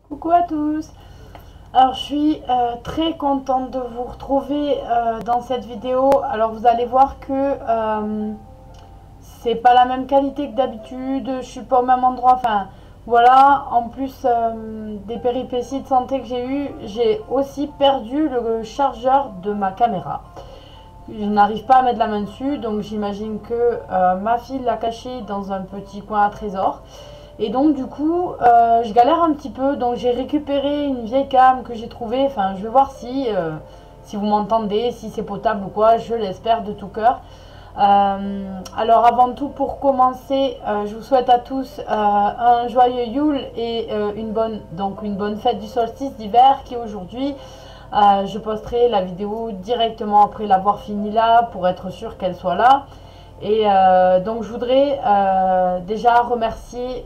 Coucou à tous. Alors je suis très contente de vous retrouver dans cette vidéo. Alors vous allez voir que c'est pas la même qualité que d'habitude, je suis pas au même endroit, enfin voilà, en plus des péripéties de santé que j'ai eu, j'ai aussi perdu le chargeur de ma caméra. Je n'arrive pas à mettre la main dessus, donc j'imagine que ma fille l'a caché dans un petit coin à trésor. Et donc du coup, je galère un petit peu, donc j'ai récupéré une vieille cam que j'ai trouvée. Enfin, je vais voir si vous m'entendez, si c'est potable ou quoi, je l'espère de tout cœur. Alors avant tout, pour commencer, je vous souhaite à tous un joyeux Yule et une bonne fête du solstice d'hiver qui est aujourd'hui. Je posterai la vidéo directement après l'avoir fini là pour être sûr qu'elle soit là. Et donc je voudrais déjà remercier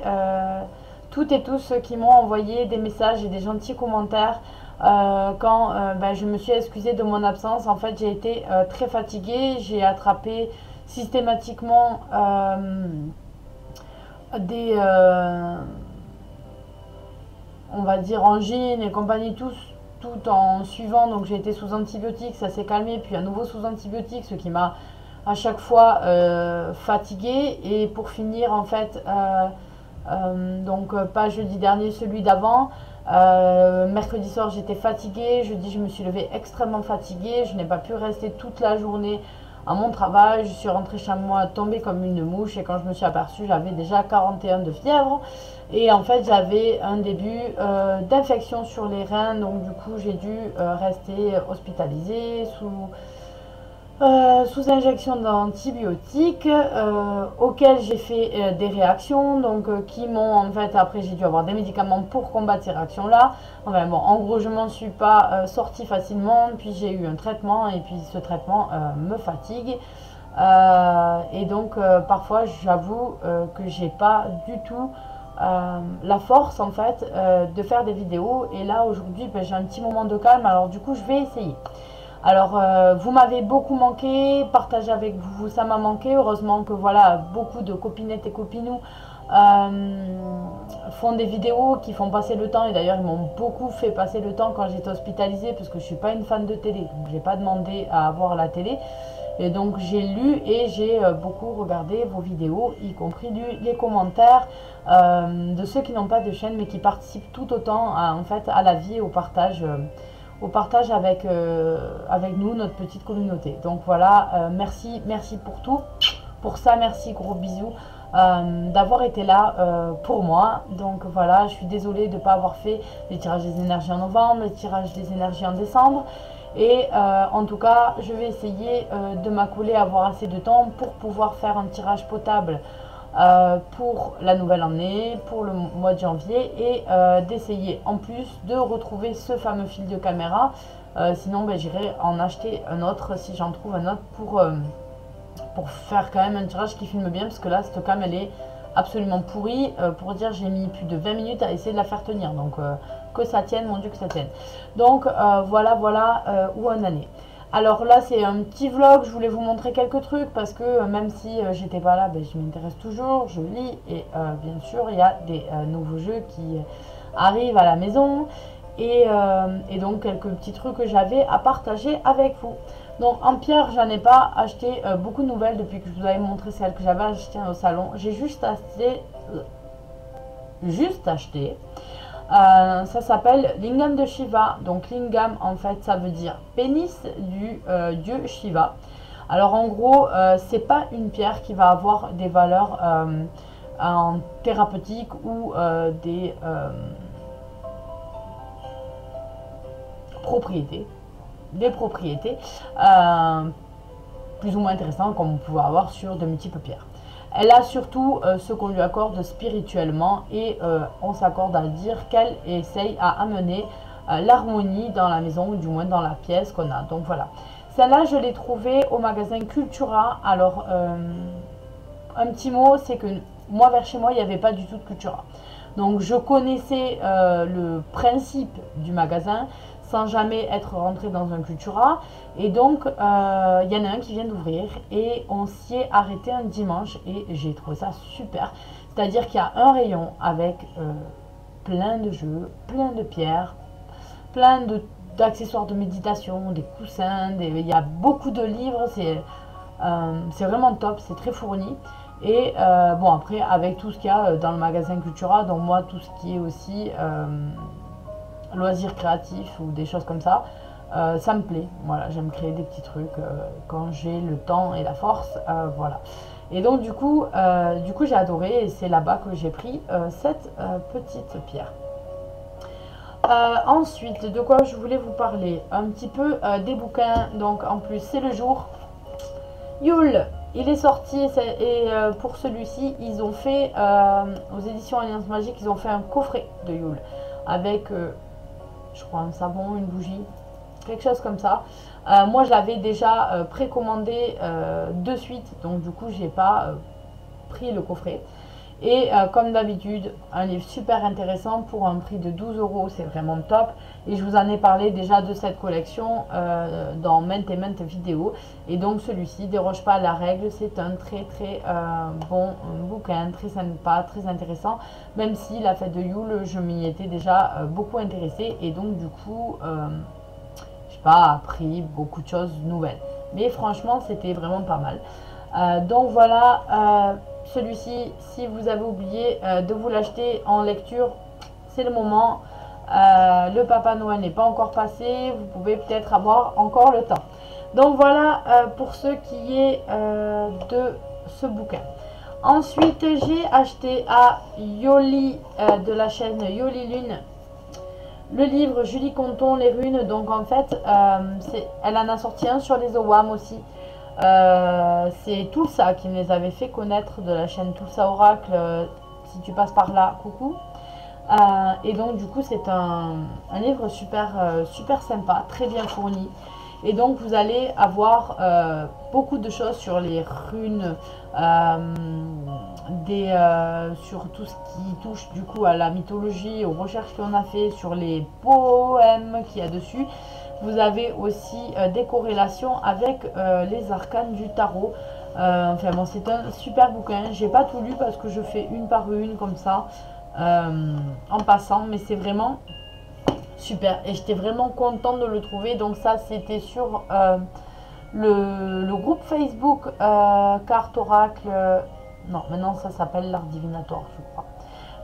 toutes et tous ceux qui m'ont envoyé des messages et des gentils commentaires quand je me suis excusée de mon absence. En fait j'ai été très fatiguée, j'ai attrapé systématiquement des on va dire angines et compagnie tout en suivant. Donc j'ai été sous antibiotiques, ça s'est calmé, puis à nouveau sous antibiotiques, ce qui m'a à chaque fois fatiguée. Et pour finir en fait pas jeudi dernier, celui d'avant, mercredi soir j'étais fatiguée, jeudi je me suis levée extrêmement fatiguée, je n'ai pas pu rester toute la journée à mon travail, je suis rentrée chez moi tombée comme une mouche, et quand je me suis aperçue j'avais déjà 41 de fièvre, et en fait j'avais un début d'infection sur les reins. Donc du coup j'ai dû rester hospitalisée sous injection d'antibiotiques auxquels j'ai fait des réactions, donc qui m'ont en fait, après j'ai dû avoir des médicaments pour combattre ces réactions là. Enfin bon, en gros je m'en suis pas sortie facilement, puis j'ai eu un traitement, et puis ce traitement me fatigue. Et donc parfois j'avoue que j'ai pas du tout la force en fait de faire des vidéos. Et là aujourd'hui j'ai un petit moment de calme, alors du coup je vais essayer. Alors, vous m'avez beaucoup manqué, partager avec vous, ça m'a manqué. Heureusement que voilà, beaucoup de copinettes et copinous font des vidéos qui font passer le temps. Et d'ailleurs, ils m'ont beaucoup fait passer le temps quand j'étais hospitalisée, parce que je suis pas une fan de télé. Donc, j'ai pas demandé à avoir la télé. Et donc, j'ai lu et j'ai beaucoup regardé vos vidéos, y compris les commentaires de ceux qui n'ont pas de chaîne, mais qui participent tout autant en fait, à la vie et au partage avec nous, notre petite communauté. Donc voilà, merci pour tout. Pour ça, merci, gros bisous d'avoir été là pour moi. Donc voilà, je suis désolée de ne pas avoir fait les tirages des énergies en novembre, les tirages des énergies en décembre. Et en tout cas, je vais essayer de m'accouler à avoir assez de temps pour pouvoir faire un tirage potable pour la nouvelle année, pour le mois de janvier, et d'essayer en plus de retrouver ce fameux fil de caméra. Sinon j'irai en acheter un autre si j'en trouve un autre pour faire quand même un tirage qui filme bien, parce que là cette cam elle est absolument pourrie. Pour dire, j'ai mis plus de 20 minutes à essayer de la faire tenir, donc que ça tienne, mon dieu que ça tienne. Donc voilà où on en est. Alors là c'est un petit vlog, je voulais vous montrer quelques trucs parce que même si j'étais pas là, je m'intéresse toujours, je lis, et bien sûr il y a des nouveaux jeux qui arrivent à la maison, et donc quelques petits trucs que j'avais à partager avec vous. Donc en pierre, j'en ai pas acheté beaucoup de nouvelles depuis que je vous avais montré celles que j'avais achetées au salon. J'ai juste acheté ça s'appelle Lingam de Shiva. Donc Lingam en fait ça veut dire pénis du dieu Shiva. Alors en gros c'est pas une pierre qui va avoir des valeurs en thérapeutique ou des propriétés, plus ou moins intéressantes comme on pouvait avoir sur de multiples pierres. Elle a surtout ce qu'on lui accorde spirituellement, et on s'accorde à dire qu'elle essaye à amener l'harmonie dans la maison, ou du moins dans la pièce qu'on a. Donc voilà. Celle-là, je l'ai trouvée au magasin Cultura. Alors, un petit mot, c'est que moi, vers chez moi, il n'y avait pas du tout de Cultura. Donc, je connaissais le principe du magasin sans jamais être rentré dans un Cultura. Et donc, il y en a un qui vient d'ouvrir, et on s'y est arrêté un dimanche, et j'ai trouvé ça super. C'est-à-dire qu'il y a un rayon avec plein de jeux, plein de pierres, plein d'accessoires de méditation, des coussins, il y a beaucoup de livres, c'est vraiment top, c'est très fourni. Et bon, après, avec tout ce qu'il y a dans le magasin Cultura, donc moi, tout ce qui est aussi loisirs créatifs ou des choses comme ça, ça me plaît. Voilà, j'aime créer des petits trucs quand j'ai le temps et la force, voilà. Et donc du coup j'ai adoré, et c'est là-bas que j'ai pris cette petite pierre. Ensuite, de quoi je voulais vous parler un petit peu des bouquins. Donc en plus, c'est le jour Yule, il est sorti, et pour celui-ci, ils ont fait, aux éditions Alliance Magique, ils ont fait un coffret de Yule, avec, je crois, un savon, une bougie, quelque chose comme ça. Moi, je l'avais déjà précommandé de suite, donc du coup, j'ai pas pris le coffret. Et comme d'habitude, un livre super intéressant pour un prix de 12 €, c'est vraiment top. Et je vous en ai parlé déjà de cette collection dans maintes et maintes vidéos. Et donc celui-ci déroge pas à la règle, c'est un très bon bouquin, très sympa, très intéressant. Même si la fête de Yule, je m'y étais déjà beaucoup intéressée. Et donc du coup, je n'ai pas appris beaucoup de choses nouvelles. Mais franchement, c'était vraiment pas mal. Donc voilà, celui-ci, si vous avez oublié de vous l'acheter en lecture, c'est le moment. Le Papa Noël n'est pas encore passé, vous pouvez peut-être avoir encore le temps. Donc voilà pour ce qui est de ce bouquin. Ensuite, j'ai acheté à Yoli, de la chaîne Yoli Lune, le livre Julie Conton, les runes. Donc en fait, elle en a sorti un sur les OWAM aussi. C'est tout ça qui me les avait fait connaître, de la chaîne Tout ça Oracle. Si tu passes par là, coucou. Et donc du coup c'est un livre super sympa, très bien fourni. Et donc vous allez avoir beaucoup de choses sur les runes, sur tout ce qui touche du coup à la mythologie, aux recherches qu'on a fait, sur les poèmes qu'il y a dessus. Vous avez aussi des corrélations avec les arcanes du tarot. Enfin bon, c'est un super bouquin. J'ai pas tout lu parce que je fais une par une comme ça, en passant, mais c'est vraiment super et j'étais vraiment contente de le trouver. Donc ça, c'était sur le groupe Facebook Carte Oracle. Non, maintenant ça s'appelle l'Art Divinatoire, je crois.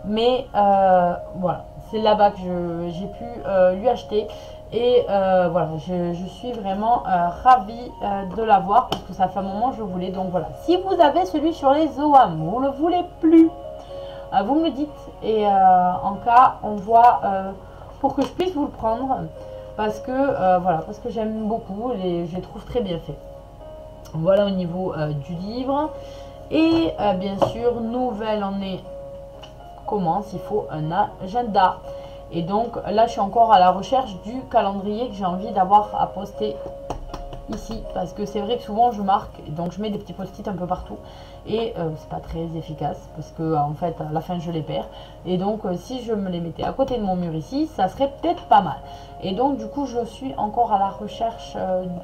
Mais voilà, c'est là-bas que j'ai pu lui acheter. Et voilà, je suis vraiment ravie de l'avoir parce que ça fait un moment que je le voulais. Donc voilà, si vous avez celui sur les OAM, vous ne le voulez plus, vous me le dites. Et en cas, on voit pour que je puisse vous le prendre. Parce que voilà, parce que j'aime beaucoup et je les trouve très bien faits. Voilà au niveau du livre. Et bien sûr, nouvelle année commence, il faut un agenda. Et donc là, je suis encore à la recherche du calendrier que j'ai envie d'avoir à poster ici. Parce que c'est vrai que souvent je marque, donc je mets des petits post-it un peu partout. Et c'est pas très efficace parce que en fait à la fin je les perds. Et donc si je me les mettais à côté de mon mur ici, ça serait peut-être pas mal. Et donc du coup je suis encore à la recherche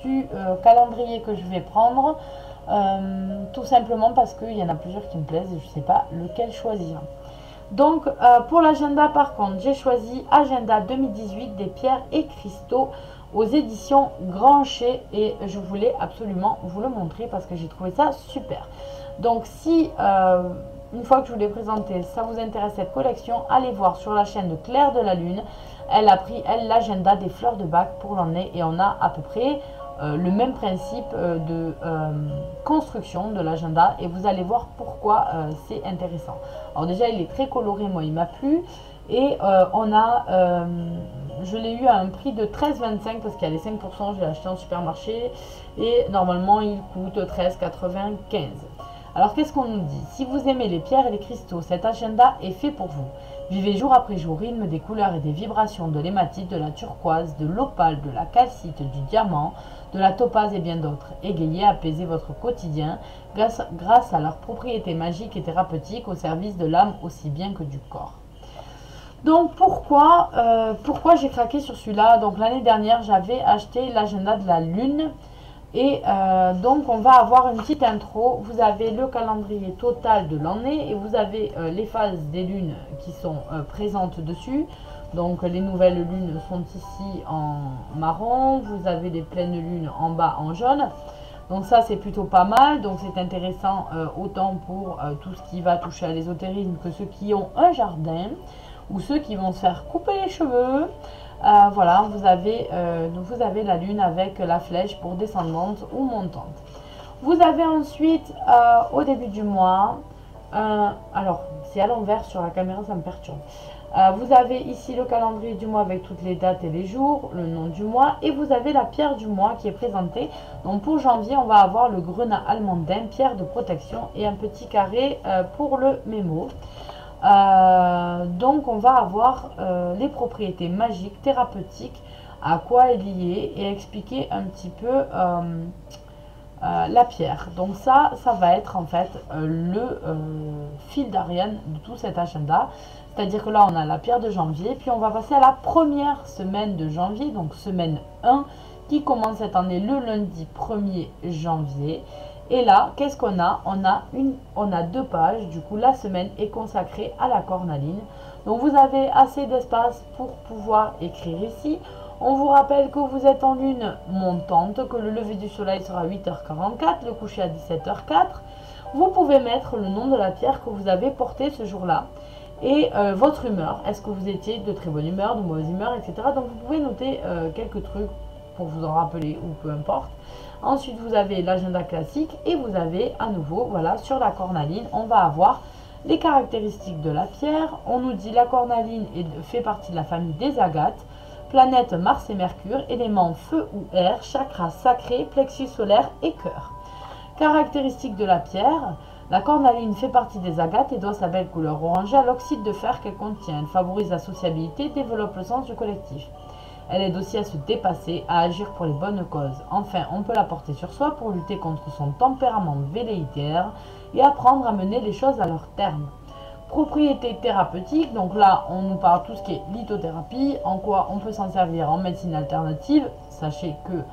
du calendrier que je vais prendre. Tout simplement parce qu'il y en a plusieurs qui me plaisent et je sais pas lequel choisir. Donc pour l'agenda par contre, j'ai choisi Agenda 2018 des pierres et cristaux aux éditions Grancher et je voulais absolument vous le montrer parce que j'ai trouvé ça super. Donc si une fois que je vous l'ai présenté, ça vous intéresse cette collection, allez voir sur la chaîne de Claire de la Lune. Elle a pris elle l'agenda des fleurs de bac pour l'année et on a à peu près le même principe de construction de l'agenda et vous allez voir pourquoi c'est intéressant. Alors déjà il est très coloré, moi il m'a plu et on a, je l'ai eu à un prix de 13,25 parce qu'il y a les 5%, je l'ai acheté en supermarché et normalement il coûte 13,95. Alors qu'est-ce qu'on nous dit? Si vous aimez les pierres et les cristaux, cet agenda est fait pour vous. Vivez jour après jour, rythme des couleurs et des vibrations de l'hématite, de la turquoise, de l'opale, de la calcite, du diamant, de la topaze et bien d'autres. Égayez, apaisez votre quotidien grâce à leurs propriétés magiques et thérapeutiques au service de l'âme aussi bien que du corps. Donc pourquoi j'ai craqué sur celui-là? Donc l'année dernière, j'avais acheté l'agenda de la Lune. Et donc on va avoir une petite intro. Vous avez le calendrier total de l'année et vous avez les phases des lunes qui sont présentes dessus. Donc les nouvelles lunes sont ici en marron, vous avez les pleines lunes en bas en jaune. Donc ça c'est plutôt pas mal, donc c'est intéressant autant pour tout ce qui va toucher à l'ésotérisme que ceux qui ont un jardin ou ceux qui vont se faire couper les cheveux. Voilà, vous avez la lune avec la flèche pour descendante ou montante. Vous avez ensuite, au début du mois, alors c'est à l'envers sur la caméra, ça me perturbe. Vous avez ici le calendrier du mois avec toutes les dates et les jours, le nom du mois, et vous avez la pierre du mois qui est présentée. Donc pour janvier, on va avoir le grenat almandin, pierre de protection et un petit carré pour le mémo. Donc on va avoir les propriétés magiques, thérapeutiques, à quoi est liée et expliquer un petit peu la pierre. Donc ça va être en fait le fil d'Ariane de tout cet agenda. C'est-à-dire que là on a la pierre de janvier, puis on va passer à la première semaine de janvier, donc semaine 1, qui commence cette année le lundi 1er janvier. Et là, qu'est-ce qu'on a? On a 2 pages, du coup la semaine est consacrée à la cornaline. Donc vous avez assez d'espace pour pouvoir écrire ici. On vous rappelle que vous êtes en lune montante, que le lever du soleil sera à 8h44, le coucher à 17h04. Vous pouvez mettre le nom de la pierre que vous avez portée ce jour-là et votre humeur. Est-ce que vous étiez de très bonne humeur, de mauvaise humeur, etc. Donc vous pouvez noter quelques trucs pour vous en rappeler ou peu importe. Ensuite, vous avez l'agenda classique et vous avez à nouveau, voilà, sur la cornaline, on va avoir les caractéristiques de la pierre. On nous dit la cornaline fait partie de la famille des agates, planète Mars et Mercure, éléments feu ou air, chakra sacré, plexus solaire et cœur. Caractéristiques de la pierre, la cornaline fait partie des agates et doit sa belle couleur orangée à l'oxyde de fer qu'elle contient. Elle favorise la sociabilité, développe le sens du collectif. Elle aide aussi à se dépasser, à agir pour les bonnes causes. Enfin, on peut la porter sur soi pour lutter contre son tempérament velléitaire et apprendre à mener les choses à leur terme. Propriétés thérapeutiques, donc là on nous parle tout ce qui est lithothérapie, en quoi on peut s'en servir en médecine alternative. Sachez que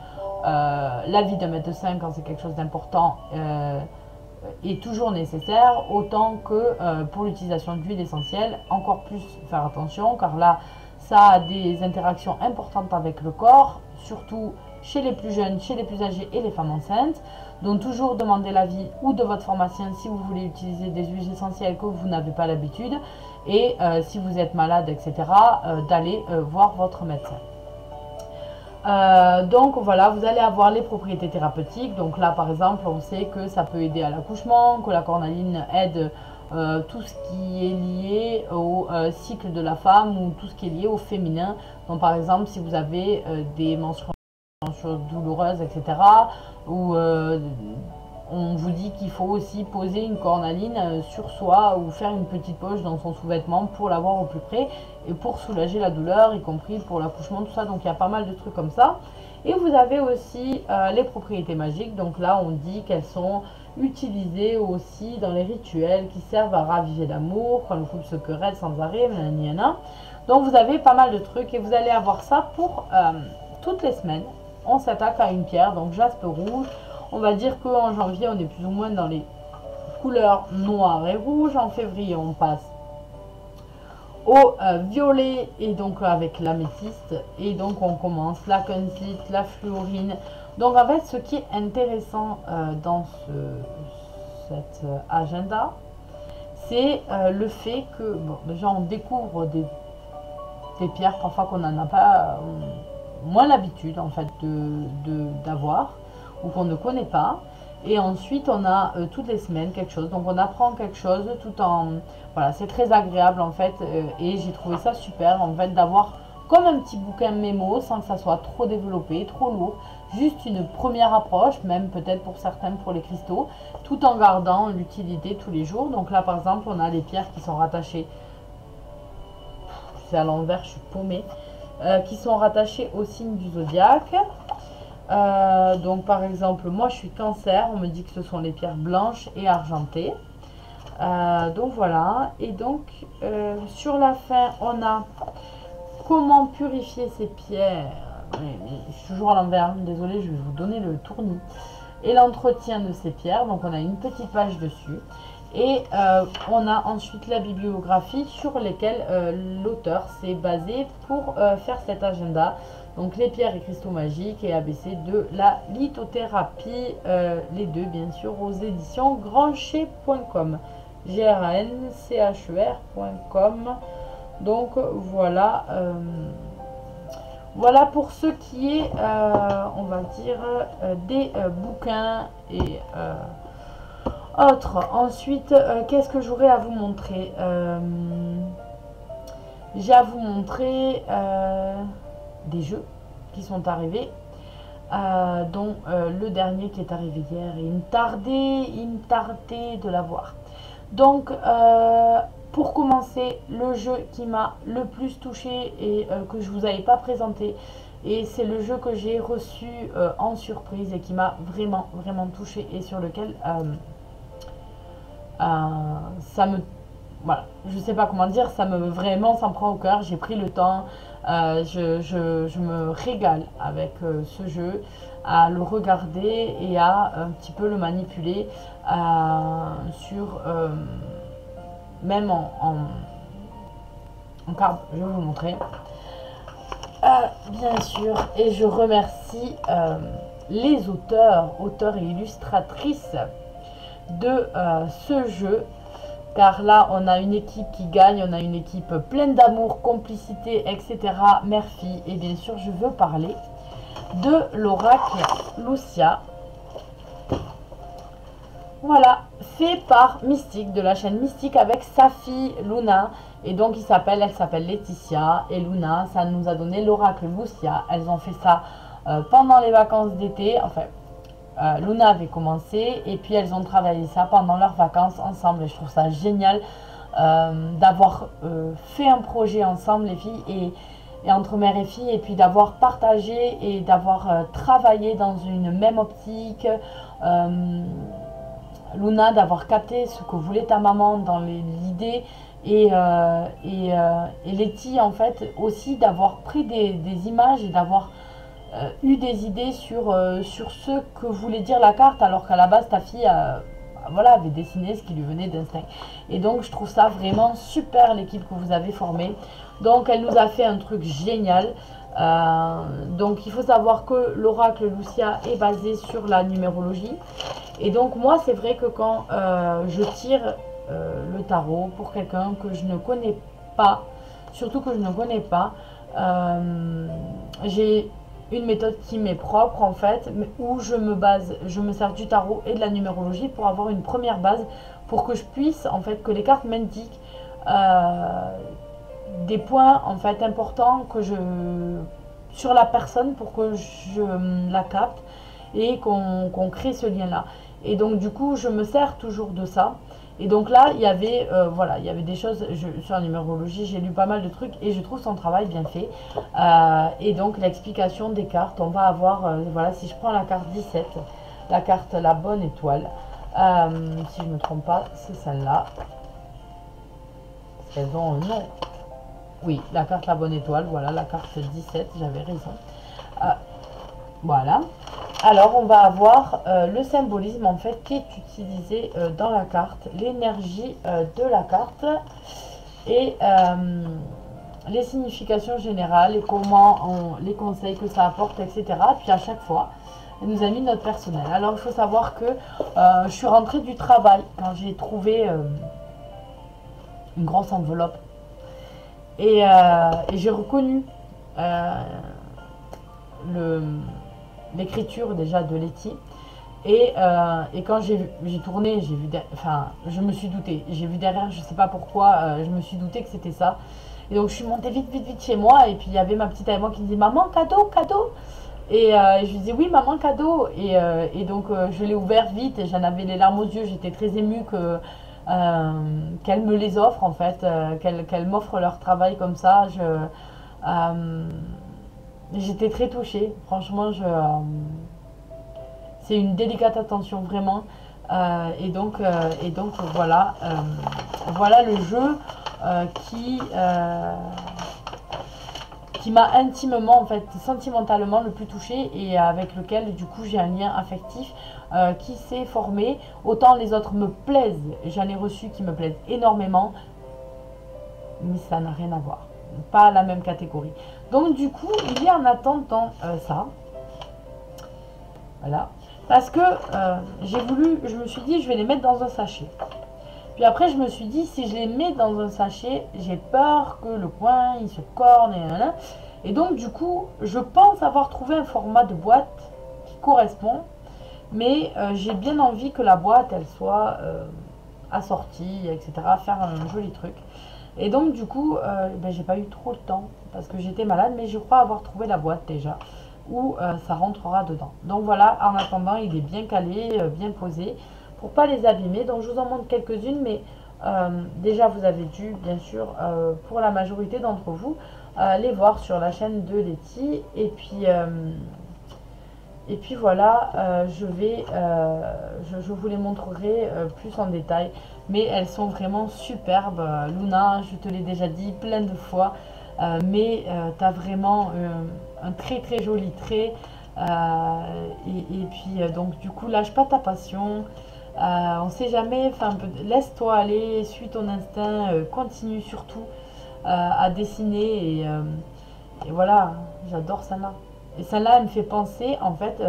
l'avis d'un médecin quand c'est quelque chose d'important est toujours nécessaire, autant que pour l'utilisation d'huile essentielle, encore plus faire attention car là ça a des interactions importantes avec le corps, surtout chez les plus jeunes, chez les plus âgés et les femmes enceintes. Donc toujours demandez l'avis ou de votre pharmacien si vous voulez utiliser des huiles essentielles que vous n'avez pas l'habitude. Et si vous êtes malade, etc., d'aller voir votre médecin. Donc voilà, vous allez avoir les propriétés thérapeutiques. Donc là par exemple, on sait que ça peut aider à l'accouchement, que la cornaline aide tout ce qui est lié au cycle de la femme ou tout ce qui est lié au féminin. Donc par exemple, si vous avez des menstruations douloureuses, etc., ou on vous dit qu'il faut aussi poser une cornaline sur soi ou faire une petite poche dans son sous-vêtement pour l'avoir au plus près et pour soulager la douleur, y compris pour l'accouchement, tout ça. Donc il y a pas mal de trucs comme ça. Et vous avez aussi les propriétés magiques. Donc là on dit qu'elles sont utilisées aussi dans les rituels qui servent à raviver l'amour, quand le couple se querelle sans arrêt, nanana. Donc vous avez pas mal de trucs et vous allez avoir ça pour toutes les semaines. On s'attaque à une pierre, donc jaspe rouge. On va dire qu'en janvier, on est plus ou moins dans les couleurs noires et rouges. En février, on passe au violet et donc avec l'améthyste. Et donc, on commence la kunzite, la fluorine. Donc, en fait, ce qui est intéressant dans cet agenda, c'est le fait que, bon, déjà, on découvre des pierres parfois qu'on n'en a pas moins l'habitude, en fait, d'avoir ou qu'on ne connaît pas. Et ensuite on a toutes les semaines quelque chose, donc on apprend quelque chose tout en, voilà, c'est très agréable en fait, et j'ai trouvé ça super en fait d'avoir comme un petit bouquin mémo sans que ça soit trop développé, trop lourd, juste une première approche, même peut-être pour certains pour les cristaux, tout en gardant l'utilité tous les jours. Donc là par exemple on a les pierres qui sont rattachées, c'est à l'envers, je suis paumée, qui sont rattachées au signe du zodiaque. Donc par exemple moi je suis cancer, on me dit que ce sont les pierres blanches et argentées, donc voilà. Et donc sur la fin on a comment purifier ces pierres je suis toujours à l'envers, désolée, je vais vous donner le tournis. Et l'entretien de ces pierres, donc on a une petite page dessus. Et on a ensuite la bibliographie sur lesquelles l'auteur s'est basé pour faire cet agenda. Donc les pierres et cristaux magiques et ABC de la lithothérapie, les deux bien sûr aux éditions grancher.com, grancher.com. Donc voilà, voilà pour ce qui est, on va dire, des bouquins et autres. Ensuite, qu'est-ce que j'aurais à vous montrer? J'ai à vous montrer des jeux qui sont arrivés, dont le dernier qui est arrivé hier. Et il me tardait de l'avoir. Donc, pour commencer, le jeu qui m'a le plus touché et que je vous avais pas présenté, et c'est le jeu que j'ai reçu en surprise et qui m'a vraiment touché et sur lequel ça me, voilà, je sais pas comment dire, ça me vraiment, ça me prend au cœur. J'ai pris le temps, je me régale avec ce jeu, à le regarder et à un petit peu le manipuler sur même en carte. Je vais vous montrer bien sûr, et je remercie les auteurs et illustratrices de ce jeu, car là on a une équipe qui gagne, on a une équipe pleine d'amour, complicité, etc. Mère-fille. Et bien sûr je veux parler de l'oracle Lucia, voilà, fait par Mystique, de la chaîne Mystique, avec sa fille Luna. Et donc elle s'appelle Laetitia, et Luna, ça nous a donné l'oracle Lucia. Elles ont fait ça pendant les vacances d'été. Enfin, Luna avait commencé et puis elles ont travaillé ça pendant leurs vacances ensemble. Et je trouve ça génial d'avoir fait un projet ensemble, les filles, et entre mère et fille, et puis d'avoir partagé et d'avoir travaillé dans une même optique. Luna, d'avoir capté ce que voulait ta maman dans l'idée, et Letty en fait aussi d'avoir pris des images et d'avoir eu des idées sur ce que voulait dire la carte, alors qu'à la base ta fille voilà, avait dessiné ce qui lui venait d'instinct. Et donc je trouve ça vraiment super, l'équipe que vous avez formée. Donc elle nous a fait un truc génial. Donc il faut savoir que l'oracle Lucia est basé sur la numérologie. Et donc moi c'est vrai que quand je tire le tarot pour quelqu'un que je ne connais pas, surtout que je ne connais pas, j'ai une méthode qui m'est propre en fait, où je me sers du tarot et de la numérologie pour avoir une première base, pour que je puisse en fait, que les cartes m'indiquent des points en fait importants sur la personne, pour que je la capte et qu'on crée ce lien là. Et donc du coup je me sers toujours de ça. Et donc là il y avait voilà, il y avait des choses sur la numérologie, j'ai lu pas mal de trucs et je trouve son travail bien fait. Et donc l'explication des cartes, on va avoir voilà, si je prends la carte 17, la carte la bonne étoile, si je me trompe pas c'est celle-là, parce qu'elles ont un nom. Oui, la carte la bonne étoile, voilà, la carte 17, j'avais raison. Voilà. Alors on va avoir le symbolisme en fait qui est utilisé dans la carte, l'énergie de la carte, et les significations générales et comment les conseils que ça apporte, etc. Puis à chaque fois, elle nous a mis notre personnel. Alors il faut savoir que je suis rentrée du travail quand j'ai trouvé une grosse enveloppe, et j'ai reconnu l'écriture déjà de Letty, et quand j'ai tourné, j'ai vu, enfin je me suis doutée, j'ai vu derrière, je sais pas pourquoi, je me suis doutée que c'était ça. Et donc je suis montée vite chez moi, et puis il y avait ma petite à moi qui me dit maman, cadeau, et je lui dis oui maman, cadeau, et donc je l'ai ouvert vite et j'en avais les larmes aux yeux, j'étais très émue qu'elle me les offre en fait, qu'elle m'offre leur travail comme ça. J'étais très touchée, franchement, c'est une délicate attention vraiment. Et donc voilà, voilà le jeu qui m'a intimement, en fait, sentimentalement le plus touchée et avec lequel, du coup, j'ai un lien affectif qui s'est formé. Autant les autres me plaisent, j'en ai reçu qui me plaisent énormément, mais ça n'a rien à voir. Pas la même catégorie. Donc, du coup, il y a en attendant ça. Voilà. Parce que j'ai voulu, je me suis dit, je vais les mettre dans un sachet. Puis après, je me suis dit, si je les mets dans un sachet, j'ai peur que le coin, il se corne et là. Et donc, du coup, je pense avoir trouvé un format de boîte qui correspond. Mais j'ai bien envie que la boîte, elle soit assortie, etc. Faire un joli truc. Et donc, du coup, ben, j'ai pas eu trop le temps parce que j'étais malade. Mais je crois avoir trouvé la boîte déjà où ça rentrera dedans. Donc voilà, en attendant, il est bien calé, bien posé pour pas les abîmer. Donc je vous en montre quelques-unes, mais déjà vous avez dû, bien sûr, pour la majorité d'entre vous, les voir sur la chaîne de Letty. Et puis voilà, je vous les montrerai plus en détail. Mais elles sont vraiment superbes. Luna, je te l'ai déjà dit plein de fois. Mais tu as vraiment un très très joli trait. Et puis donc du coup, lâche pas ta passion. On sait jamais, laisse-toi aller, suis ton instinct, continue surtout à dessiner. Et voilà, j'adore celle-là. Et celle-là, elle me fait penser en fait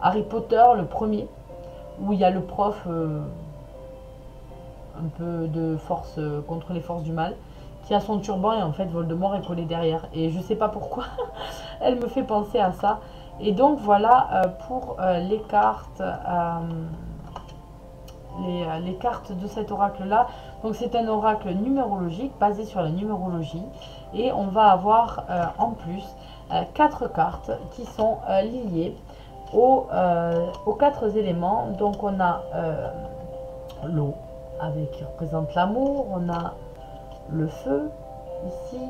Harry Potter, le premier, où il y a le prof un peu de force contre les forces du mal, qui a son turban et en fait Voldemort est collé derrière. Et je sais pas pourquoi, elle me fait penser à ça. Et donc voilà pour les cartes. Les cartes de cet oracle-là. Donc c'est un oracle numérologique basé sur la numérologie. Et on va avoir en plus 4 cartes qui sont liées aux 4 éléments. Donc on a l'eau qui représente l'amour, on a le feu ici,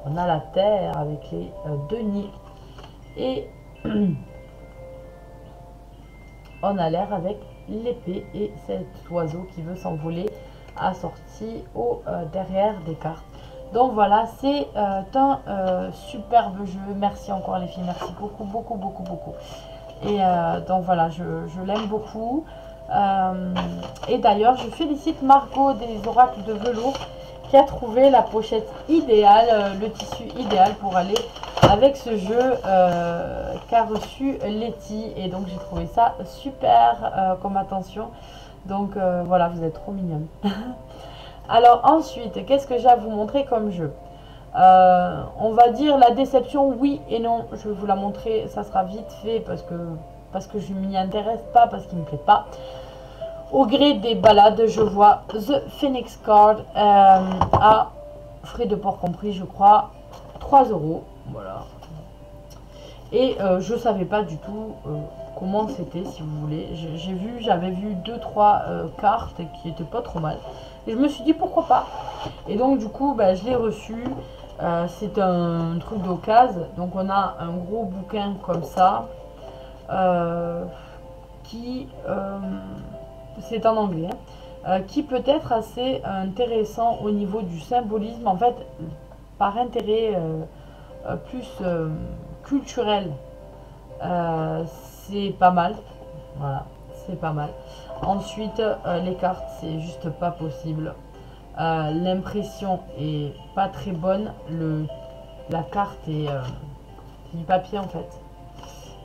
on a la terre avec les 2 nids et on a l'air avec l'épée et cet oiseau qui veut s'envoler assorti au derrière des cartes. Donc voilà, c'est un superbe jeu. Merci encore les filles, merci beaucoup, beaucoup, beaucoup, beaucoup. Et donc voilà, je l'aime beaucoup. Et d'ailleurs, je félicite Margot des oracles de velours qui a trouvé la pochette idéale, le tissu idéal pour aller avec ce jeu qu'a reçu Letty. Et donc j'ai trouvé ça super comme attention. Donc voilà, vous êtes trop mignonne. Alors ensuite, qu'est-ce que j'ai à vous montrer comme jeu? On va dire la déception, oui et non. Je vais vous la montrer, ça sera vite fait parce que je m'y intéresse pas, parce qu'il me plaît pas. Au gré des balades, je vois The Phoenix Card à frais de port compris, je crois, 3 €. Voilà. Et je savais pas du tout comment c'était, si vous voulez. J'avais vu 2-3 cartes qui étaient pas trop mal. Et je me suis dit pourquoi pas. Et donc du coup, bah, je l'ai reçu. C'est un truc d'occasion. Donc on a un gros bouquin comme ça. C'est en anglais. Qui peut être assez intéressant au niveau du symbolisme. En fait, par intérêt plus culturel. C'est pas mal. Voilà, c'est pas mal. Ensuite, les cartes, c'est juste pas possible. L'impression est pas très bonne. La carte est du papier en fait.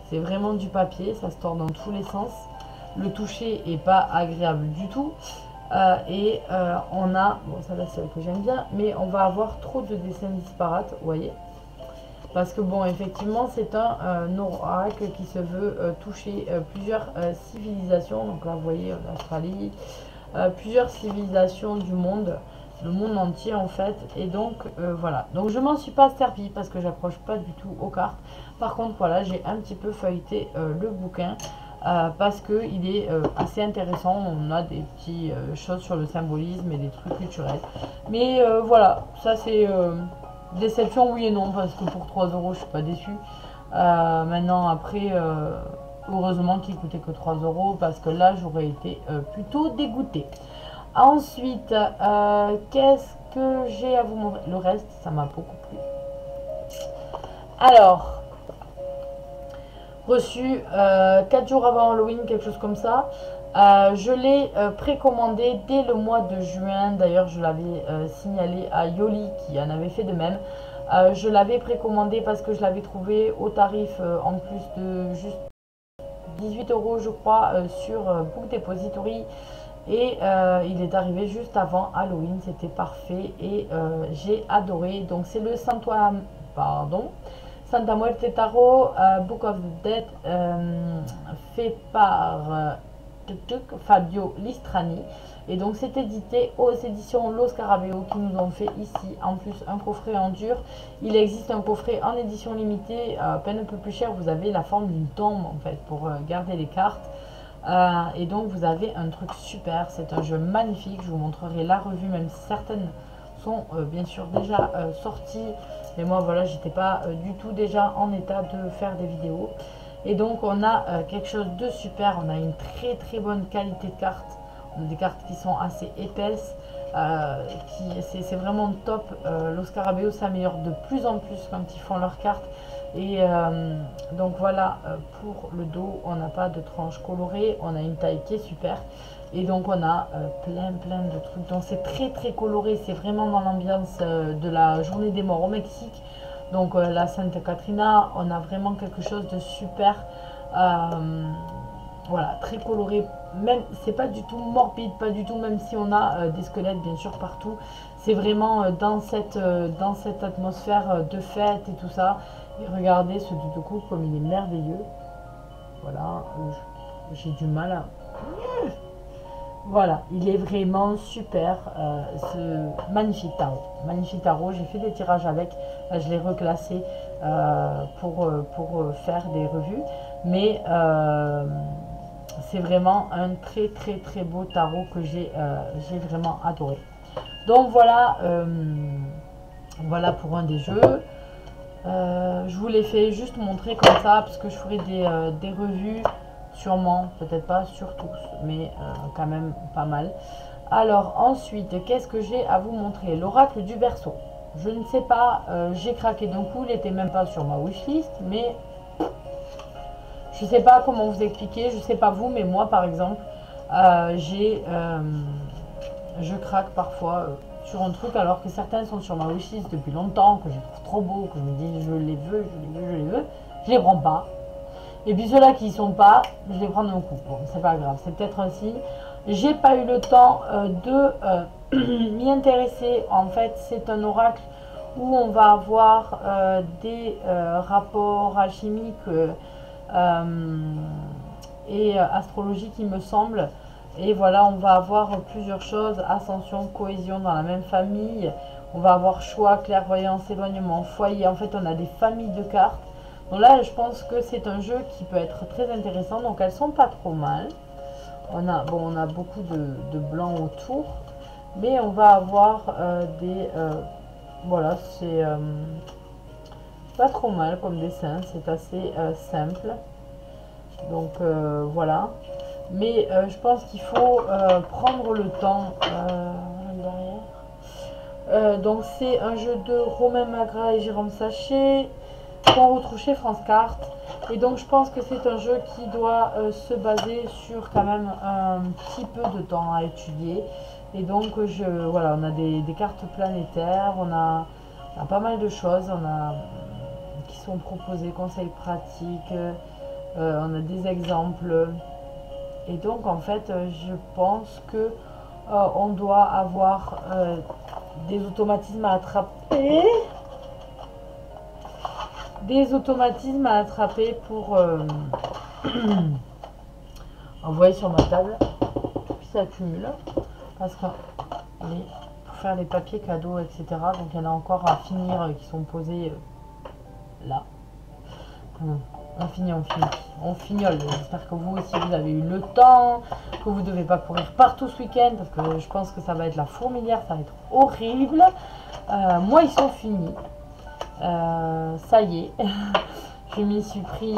C'est vraiment du papier, ça se tord dans tous les sens. Le toucher est pas agréable du tout. On a, bon ça là c'est celle que j'aime bien, mais on va avoir trop de dessins disparates, vous voyez. Parce que bon, effectivement, c'est un oracle qui se veut toucher plusieurs civilisations. Donc là, vous voyez, l'Australie, plusieurs civilisations du monde, le monde entier en fait. Et donc, voilà. Donc, je m'en suis pas servi parce que j'approche pas du tout aux cartes. Par contre, voilà, j'ai un petit peu feuilleté le bouquin parce qu'il est assez intéressant. On a des petites choses sur le symbolisme et des trucs culturels. Mais voilà, ça c'est... déception oui et non, parce que pour 3 € je suis pas déçue. Maintenant après heureusement qu'il coûtait que 3 € parce que là j'aurais été plutôt dégoûtée. Ensuite qu'est-ce que j'ai à vous montrer. Le reste, ça m'a beaucoup plu. Alors, reçu 4 jours avant Halloween, quelque chose comme ça. Je l'ai précommandé dès le mois de juin. D'ailleurs, je l'avais signalé à Yoli qui en avait fait de même. Je l'avais précommandé parce que je l'avais trouvé au tarif en plus de juste 18 € je crois sur Book Depository. Et il est arrivé juste avant Halloween, c'était parfait et j'ai adoré. Donc c'est le Santa Muerte Tarot, Book of the Dead, fait par Fabio Listrani. Et donc c'est édité aux éditions Lo Scarabeo qui nous ont fait ici en plus un coffret en dur. Il existe un coffret en édition limitée, à peine un peu plus cher, vous avez la forme d'une tombe en fait pour garder les cartes. Et donc vous avez un truc super, c'est un jeu magnifique, je vous montrerai la revue, même si certaines sont bien sûr déjà sorties. Mais moi voilà, j'étais pas du tout déjà en état de faire des vidéos. Et donc on a quelque chose de super, on a une très bonne qualité de cartes. On a des cartes qui sont assez épaisses, c'est vraiment top. Lo Scarabeo s'améliore de plus en plus quand ils font leurs cartes. Et donc voilà, pour le dos, on n'a pas de tranche colorée, on a une taille qui est super. Et donc on a plein de trucs. Donc c'est très coloré, c'est vraiment dans l'ambiance de la journée des morts au Mexique. Donc la Sainte Catrina, on a vraiment quelque chose de super. Voilà, très coloré. Même, c'est pas du tout morbide, pas du tout, même si on a des squelettes bien sûr partout. C'est vraiment dans cette atmosphère de fête et tout ça. Et regardez ce doudou comme il est merveilleux. Voilà, j'ai du mal à... Voilà, il est vraiment super, ce magnifique tarot. Magnifique tarot, j'ai fait des tirages avec, là, je l'ai reclassé pour faire des revues. Mais c'est vraiment un très beau tarot que j'ai vraiment adoré. Donc voilà, voilà pour un des jeux. Je vous l'ai fait juste montrer comme ça parce que je ferai des revues sûrement, peut-être pas sur tous, mais quand même pas mal. Alors ensuite, qu'est-ce que j'ai à vous montrer? L'oracle du Verseau. Je ne sais pas, j'ai craqué d'un coup, il n'était même pas sur ma wishlist, mais je sais pas comment vous expliquer, je sais pas vous, mais moi par exemple, je craque parfois sur un truc alors que certains sont sur ma wishlist depuis longtemps, que je trouve trop beau, que je me dis je les veux, je les prends pas. Et puis ceux-là qui y sont pas, je les prends d'un coup. Bon, c'est pas grave, c'est peut-être un signe. J'ai pas eu le temps de m'y intéresser. En fait, c'est un oracle où on va avoir des rapports alchimiques et astrologiques, il me semble. Et voilà, on va avoir plusieurs choses, ascension, cohésion dans la même famille. On va avoir choix, clairvoyance, éloignement, foyer. En fait, on a des familles de cartes. Donc là, je pense que c'est un jeu qui peut être très intéressant. Donc elles sont pas trop mal. On a beaucoup de blanc autour. Mais on va avoir voilà, c'est pas trop mal comme dessin. C'est assez simple. Donc voilà. Mais je pense qu'il faut prendre le temps derrière. Donc c'est un jeu de Romain Magras et Jérôme Sachet qu'on retrouve chez France Cartes. Et donc je pense que c'est un jeu qui doit se baser sur quand même un petit peu de temps à étudier. Et donc voilà, on a des cartes planétaires, on a pas mal de choses, qui sont proposées, conseils pratiques, on a des exemples. Et donc en fait je pense que on doit avoir des automatismes à attraper. Pour envoyer sur ma table. Puis ça accumule. Parce que pour faire les papiers cadeaux, etc. Donc il y en a encore à finir qui sont posés là. On finit. On fignole. J'espère que vous aussi vous avez eu le temps, que vous ne devez pas courir partout ce week-end, parce que je pense que ça va être la fourmilière, ça va être horrible. Moi, ils sont finis. Ça y est. Je m'y suis pris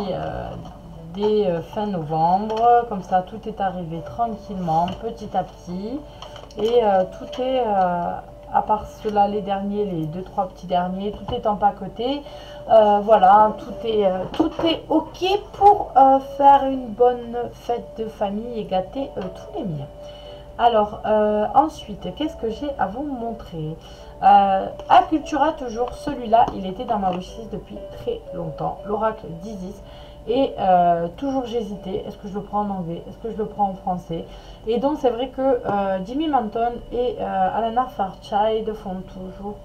dès fin novembre. Comme ça, tout est arrivé tranquillement, petit à petit. Et tout est à part ceux-là, les derniers, les 2-3 petits derniers, tout est empaqueté. Voilà, tout est ok pour faire une bonne fête de famille et gâter tous les miens. Alors, ensuite, qu'est-ce que j'ai à vous montrer? À Cultura, toujours, celui-là, il était dans ma wishlist depuis très longtemps. L'oracle d'Isis. Et toujours j'hésitais, est-ce que je le prends en anglais, est-ce que je le prends en français? Et donc c'est vrai que Jimmy Manton et Alana Fairchild font toujours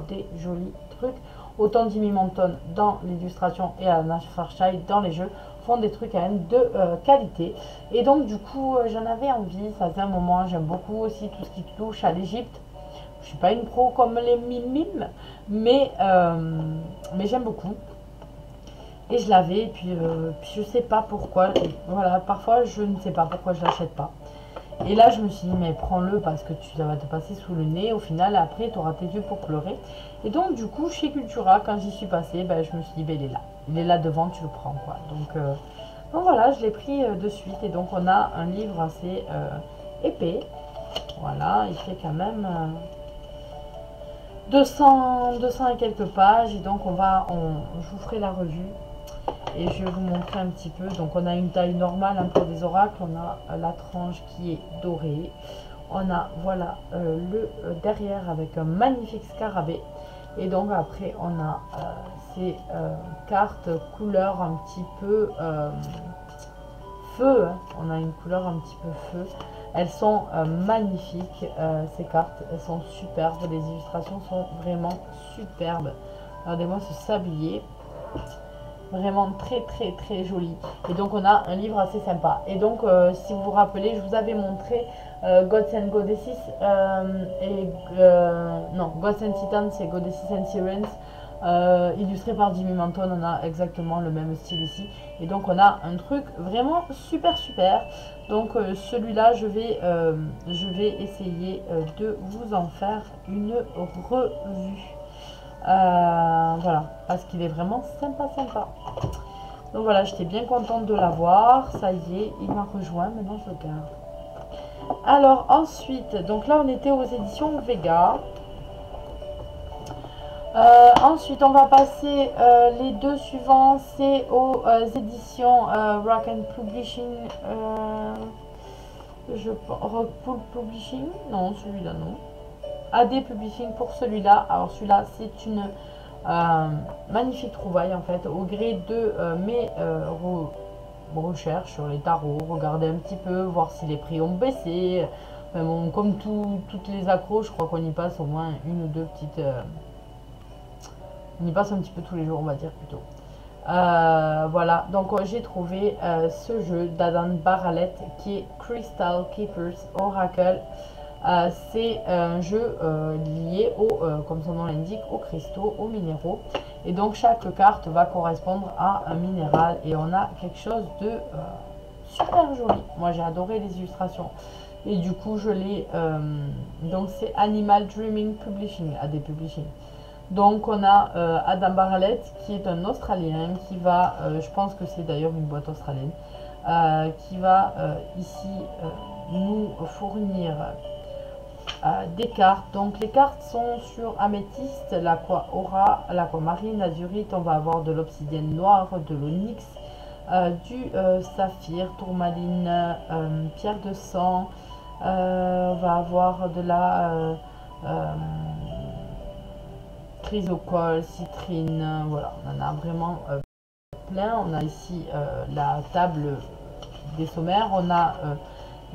des jolis trucs. Autant Jimmy Manton dans l'illustration et Alana Fairchild dans les jeux font des trucs quand même de qualité. Et donc du coup j'en avais envie, ça faisait un moment, j'aime beaucoup aussi tout ce qui touche à l'Égypte. Je suis pas une pro comme les mimes, mais j'aime beaucoup. Et je l'avais, et puis je sais pas pourquoi. Voilà, parfois je ne sais pas pourquoi je l'achète pas. Et là je me suis dit, mais prends-le parce que ça va te passer sous le nez. Au final, après, tu auras tes yeux pour pleurer. Et donc, du coup, chez Cultura, quand j'y suis passée, ben, je me suis dit, ben, il est là. Il est là devant, tu le prends, quoi. Donc voilà, je l'ai pris de suite. Et donc, on a un livre assez épais. Voilà, il fait quand même 200 et quelques pages. Et donc, je vous ferai la revue. Et je vais vous montrer un petit peu. Donc on a une taille normale pour des oracles. On a la tranche qui est dorée. On a voilà le derrière avec un magnifique scarabée. Et donc après on a ces cartes couleur un petit peu feu. Hein. On a une couleur un petit peu feu. Elles sont magnifiques ces cartes. Elles sont superbes. Les illustrations sont vraiment superbes. Regardez-moi ce sablier. Vraiment très joli. Et donc on a un livre assez sympa. Et donc si vous vous rappelez, je vous avais montré Gods and Goddesses non, Gods and Titans et Goddesses and Sirens illustré par Jimmy Manton. On a exactement le même style ici. Et donc on a un truc vraiment super. Donc celui-là je vais essayer de vous en faire une revue. Voilà, parce qu'il est vraiment sympa. Donc voilà, j'étais bien contente de l'avoir. Ça y est, il m'a rejoint. Maintenant, je le garde. Alors, ensuite, donc là, on était aux éditions Vega. Ensuite, on va passer les deux suivants. C'est aux éditions Rock and Publishing. Rock Publishing? Non, celui-là, non. AD Publishing pour celui-là. Alors celui-là c'est une magnifique trouvaille en fait au gré de mes recherches sur les tarots, regarder un petit peu, voir si les prix ont baissé. Enfin, bon, comme toutes les accros, je crois qu'on y passe au moins une ou deux petites... on y passe un petit peu tous les jours, on va dire plutôt. Voilà, donc j'ai trouvé ce jeu d'Adam Baralett qui est Crystal Keepers Oracle. C'est un jeu lié comme son nom l'indique, aux cristaux, aux minéraux. Et donc chaque carte va correspondre à un minéral et on a quelque chose de super joli. Moi j'ai adoré les illustrations. Et du coup je l'ai... donc c'est Animal Dreaming Publishing, AD Publishing. Donc on a Adam Baralett qui est un Australien qui va, je pense que c'est d'ailleurs une boîte australienne, qui va ici nous fournir des cartes. Donc les cartes sont sur améthyste, l'aqua aura, l'aquamarine, l'azurite. On va avoir de l'obsidienne noire, de l'onyx, du saphir, tourmaline, pierre de sang. On va avoir de la chrysocole, citrine. Voilà, on en a vraiment plein. On a ici la table des sommaires. On a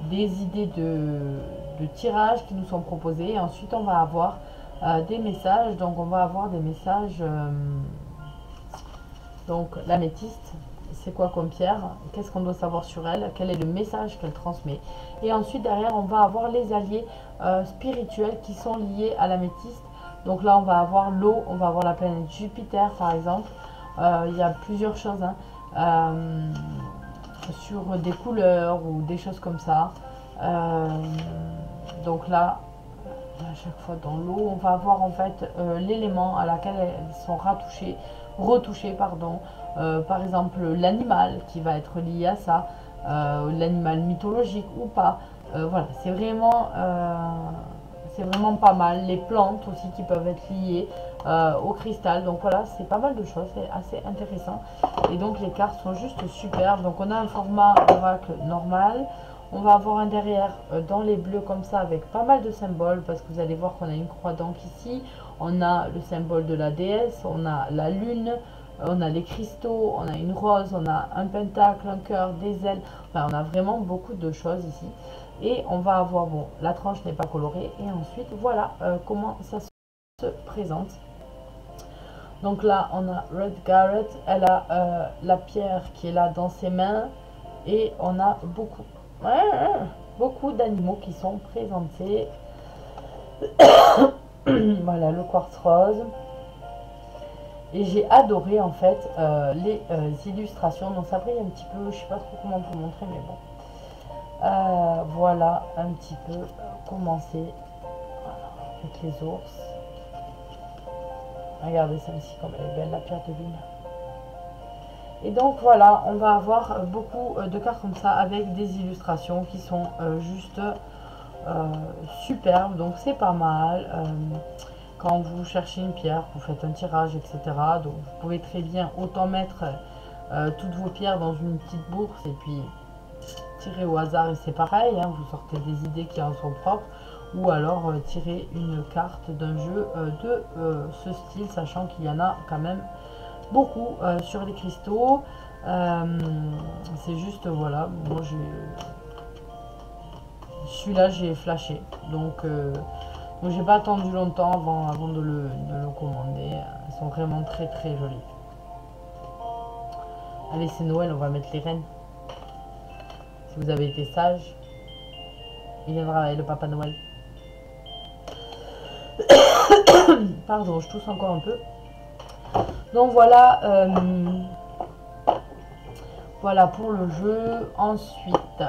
des idées de tirages qui nous sont proposés. Et ensuite on va avoir des messages. Donc on va avoir des messages donc l'améthyste, c'est quoi comme pierre, qu'est-ce qu'on doit savoir sur elle, quel est le message qu'elle transmet. Et ensuite derrière on va avoir les alliés spirituels qui sont liés à l'améthyste. Donc là on va avoir l'eau, on va avoir la planète Jupiter par exemple. Il y a plusieurs choses hein, sur des couleurs ou des choses comme ça. Donc là, à chaque fois dans l'eau, on va avoir en fait l'élément à laquelle elles sont retouchées, pardon. Par exemple, l'animal qui va être lié à ça, l'animal mythologique ou pas. Voilà, c'est vraiment c'est vraiment pas mal. Les plantes aussi qui peuvent être liées au cristal. Donc voilà, c'est pas mal de choses, c'est assez intéressant. Et donc les cartes sont juste superbes. Donc on a un format oracle normal. On va avoir un derrière dans les bleus comme ça avec pas mal de symboles parce que vous allez voir qu'on a une croix d'encre ici. On a le symbole de la déesse, on a la lune, on a les cristaux, on a une rose, on a un pentacle, un cœur, des ailes. Enfin, on a vraiment beaucoup de choses ici. Et on va avoir, bon, la tranche n'est pas colorée. Et ensuite, voilà comment ça se présente. Donc là, on a Red Garret. Elle a la pierre qui est là dans ses mains. Et on a beaucoup d'animaux qui sont présentés. Voilà, le quartz rose. Et j'ai adoré en fait les illustrations. Donc ça brille un petit peu, je sais pas trop comment vous montrer, mais bon. Voilà un petit peu comment c'est, voilà, avec les ours. Regardez celle-ci comme elle est belle, la pierre de lune. Et donc voilà, on va avoir beaucoup de cartes comme ça avec des illustrations qui sont juste superbes. Donc c'est pas mal. Quand vous cherchez une pierre, vous faites un tirage, etc. Donc vous pouvez très bien autant mettre toutes vos pierres dans une petite bourse et puis tirer au hasard et c'est pareil, hein, vous sortez des idées qui en sont propres, ou alors tirer une carte d'un jeu de ce style, sachant qu'il y en a quand même beaucoup sur les cristaux. C'est juste, voilà, moi celui-là j'ai flashé, donc j'ai pas attendu longtemps avant de le commander. Elles sont vraiment très très jolies. Allez, c'est Noël, on va mettre les reines. Si vous avez été sage, il viendra avec le Papa Noël. Pardon, je tousse encore un peu. Donc voilà, voilà pour le jeu. Ensuite,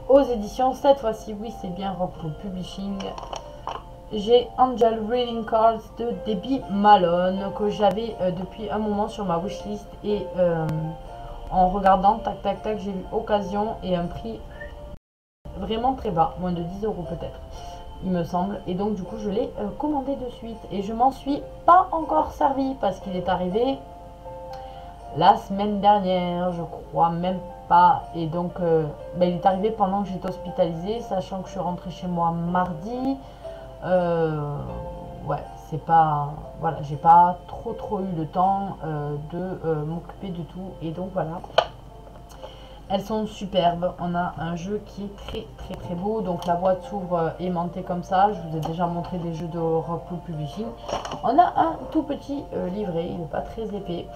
aux éditions, cette fois-ci, oui, c'est bien Rockpool Publishing. J'ai Angel Reading Cards de Debbie Malone que j'avais depuis un moment sur ma wishlist et en regardant, tac tac tac, j'ai eu occasion et un prix vraiment très bas, moins de 10 € peut-être, il me semble. Et donc du coup je l'ai commandé de suite et je m'en suis pas encore servi parce qu'il est arrivé la semaine dernière, je crois même pas. Et donc il est arrivé pendant que j'étais hospitalisée, sachant que je suis rentrée chez moi mardi. Ouais, c'est pas, voilà, j'ai pas trop eu le temps de m'occuper de tout. Et donc voilà, elles sont superbes. On a un jeu qui est très beau. Donc la boîte s'ouvre aimantée comme ça. Je vous ai déjà montré des jeux de Rockpool Publishing. On a un tout petit livret, il n'est pas très épais.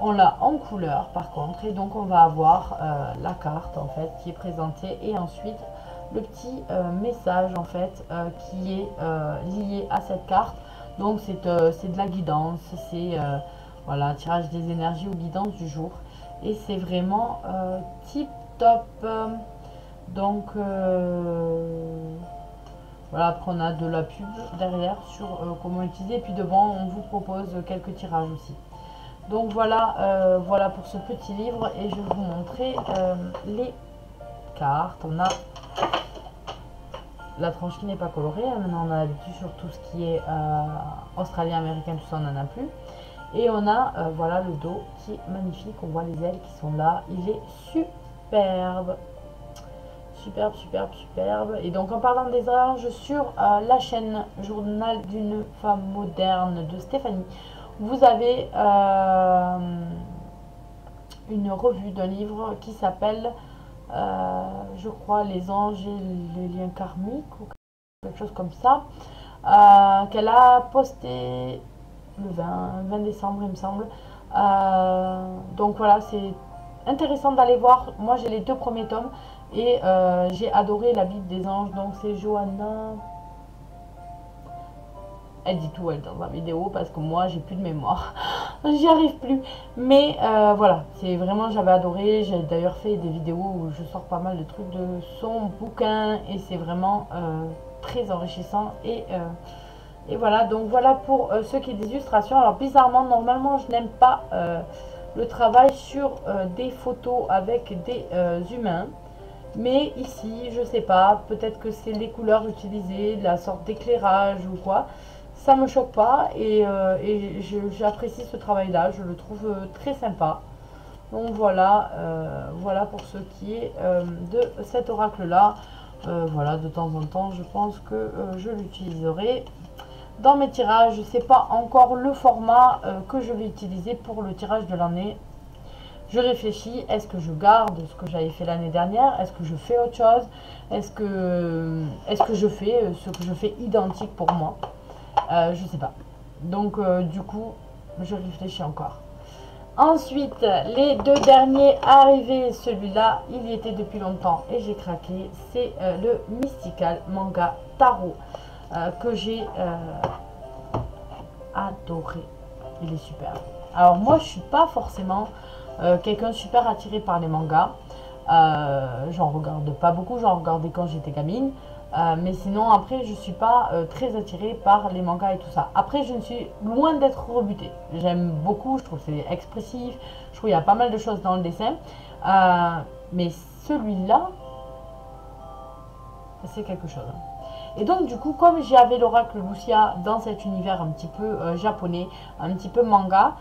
On l'a en couleur par contre. Et donc on va avoir la carte en fait qui est présentée et ensuite le petit message en fait qui est lié à cette carte. Donc c'est de la guidance, c'est voilà, tirage des énergies ou guidance du jour. Et c'est vraiment tip top. Donc voilà, après on a de la pub derrière sur comment utiliser. Et puis devant on vous propose quelques tirages aussi. Donc voilà, voilà pour ce petit livre. Et je vais vous montrer les cartes. On a la tranche qui n'est pas colorée. Maintenant on a l'habitude sur tout ce qui est australien, américain, tout ça on n'en a plus. Et on a voilà le dos qui est magnifique. On voit les ailes qui sont là. Il est superbe. Superbe. Et donc en parlant des anges, sur la chaîne Journal d'une femme moderne de Stéphanie, vous avez une revue d'un livre qui s'appelle je crois Les anges et les liens karmiques ou quelque chose comme ça, qu'elle a posté le 20 décembre il me semble. Donc voilà, c'est intéressant d'aller voir. Moi j'ai les 2 premiers tomes et j'ai adoré la Bible des anges. Donc c'est Johanna, elle dit tout elle dans la vidéo parce que moi j'ai plus de mémoire. J'y arrive plus, mais voilà, c'est vraiment, j'avais adoré. J'ai d'ailleurs fait des vidéos où je sors pas mal de trucs de son bouquin et c'est vraiment très enrichissant. Et voilà, donc voilà pour ce qui est des illustrations. Alors bizarrement, normalement je n'aime pas le travail sur des photos avec des humains, Mais ici, je sais pas, peut-être que c'est les couleurs utilisées, la sorte d'éclairage ou quoi. Ça me choque pas j'apprécie ce travail-là, je le trouve très sympa. Donc voilà, voilà pour ce qui est de cet oracle-là. Voilà, de temps en temps, je pense que je l'utiliserai dans mes tirages. Je sais pas encore le format que je vais utiliser pour le tirage de l'année. Je réfléchis, est-ce que je garde ce que j'avais fait l'année dernière? Est-ce que je fais autre chose? Est-ce que je fais ce que je fais identique pour moi? Je sais pas. Donc du coup, je réfléchis encore. Ensuite, les deux derniers arrivés, celui-là, il y était depuis longtemps et j'ai craqué. C'est le Mystical Manga Tarot que j'ai adoré. Il est super. Alors moi, je suis pas forcément quelqu'un super attiré par les mangas. J'en regarde pas beaucoup, j'en regardais quand j'étais gamine. Mais sinon, après, je suis pas très attirée par les mangas et tout ça. Après, je ne suis loin d'être rebutée. J'aime beaucoup, je trouve que c'est expressif. Je trouve qu'il y a pas mal de choses dans le dessin. Mais celui-là, c'est quelque chose. Et donc, du coup, comme j'avais l'oracle Lucia dans cet univers un petit peu japonais, un petit peu manga,